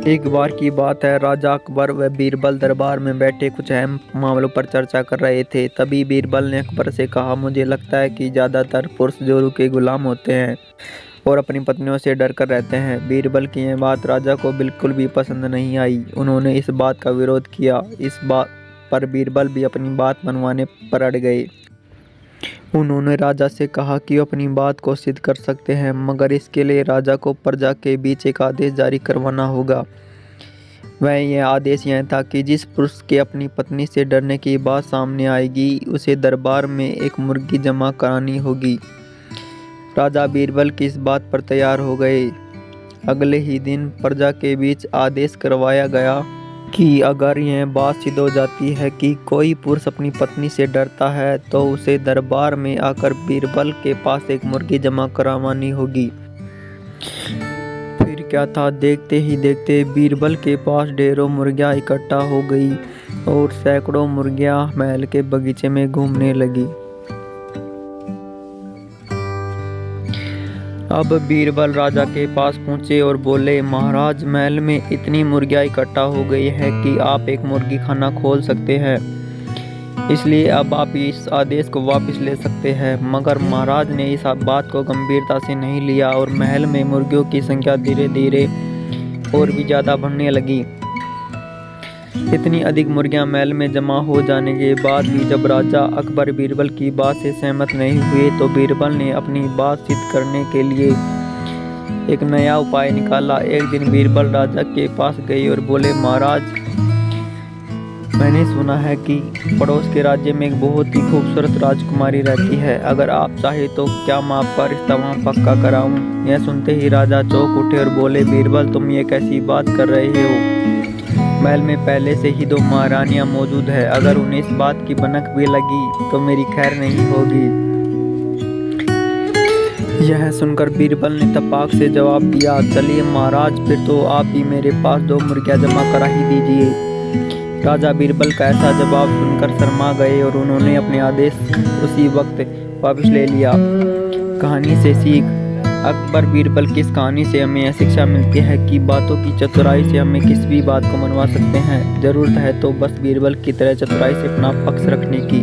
एक बार की बात है, राजा अकबर व बीरबल दरबार में बैठे कुछ अहम मामलों पर चर्चा कर रहे थे। तभी बीरबल ने अकबर से कहा, मुझे लगता है कि ज़्यादातर पुरुष जोरू के गुलाम होते हैं और अपनी पत्नियों से डर कर रहते हैं। बीरबल की यह बात राजा को बिल्कुल भी पसंद नहीं आई। उन्होंने इस बात का विरोध किया। इस बात पर बीरबल भी अपनी बात मनवाने पर अड़ गए। उन्होंने राजा से कहा कि वो अपनी बात को सिद्ध कर सकते हैं, मगर इसके लिए राजा को प्रजा के बीच एक आदेश जारी करवाना होगा। वह यह आदेश यह था कि जिस पुरुष के अपनी पत्नी से डरने की बात सामने आएगी, उसे दरबार में एक मुर्गी जमा करानी होगी। राजा बीरबल की इस बात पर तैयार हो गए। अगले ही दिन प्रजा के बीच आदेश करवाया गया कि अगर यह बात सिद्ध हो जाती है कि कोई पुरुष अपनी पत्नी से डरता है, तो उसे दरबार में आकर बीरबल के पास एक मुर्गी जमा करवानी होगी। फिर क्या था, देखते ही देखते बीरबल के पास ढेरों मुर्गियां इकट्ठा हो गई और सैकड़ों मुर्गियां महल के बगीचे में घूमने लगी। अब बीरबल राजा के पास पहुंचे और बोले, महाराज, महल में इतनी मुर्गियां इकट्ठा हो गई है कि आप एक मुर्गी खाना खोल सकते हैं, इसलिए अब आप इस आदेश को वापस ले सकते हैं। मगर महाराज ने इस बात को गंभीरता से नहीं लिया और महल में मुर्गियों की संख्या धीरे धीरे और भी ज़्यादा बढ़ने लगी। इतनी अधिक मुर्गियां महल में जमा हो जाने के बाद भी जब राजा अकबर बीरबल की बात से सहमत नहीं हुए, तो बीरबल ने अपनी बात सिद्ध करने के लिए एक नया उपाय निकाला। एक दिन बीरबल राजा के पास गए और बोले, महाराज, मैंने सुना है कि पड़ोस के राज्य में एक बहुत ही खूबसूरत राजकुमारी रहती है। अगर आप चाहे तो क्या मैं आपका रिश्ता वहाँ पक्का कराऊं? यह सुनते ही राजा चौंक उठे और बोले, बीरबल, तुम ये कैसी बात कर रहे हो? महल में पहले से ही 2 महारानियां मौजूद है। अगर उन्हें इस बात की भनक भी लगी तो मेरी खैर नहीं होगी। यह सुनकर बीरबल ने तपाक से जवाब दिया, चलिए महाराज, फिर तो आप ही मेरे पास 2 मुर्गियां जमा करा ही दीजिए। राजा बीरबल का ऐसा जवाब सुनकर शर्मा गए और उन्होंने अपने आदेश उसी वक्त वापस ले लिया। कहानी से सीख। अकबर बीरबल की इस कहानी से हमें यह शिक्षा मिलती है कि बातों की चतुराई से हमें किसी भी बात को मनवा सकते हैं। ज़रूरत है तो बस बीरबल की तरह चतुराई से अपना पक्ष रखने की।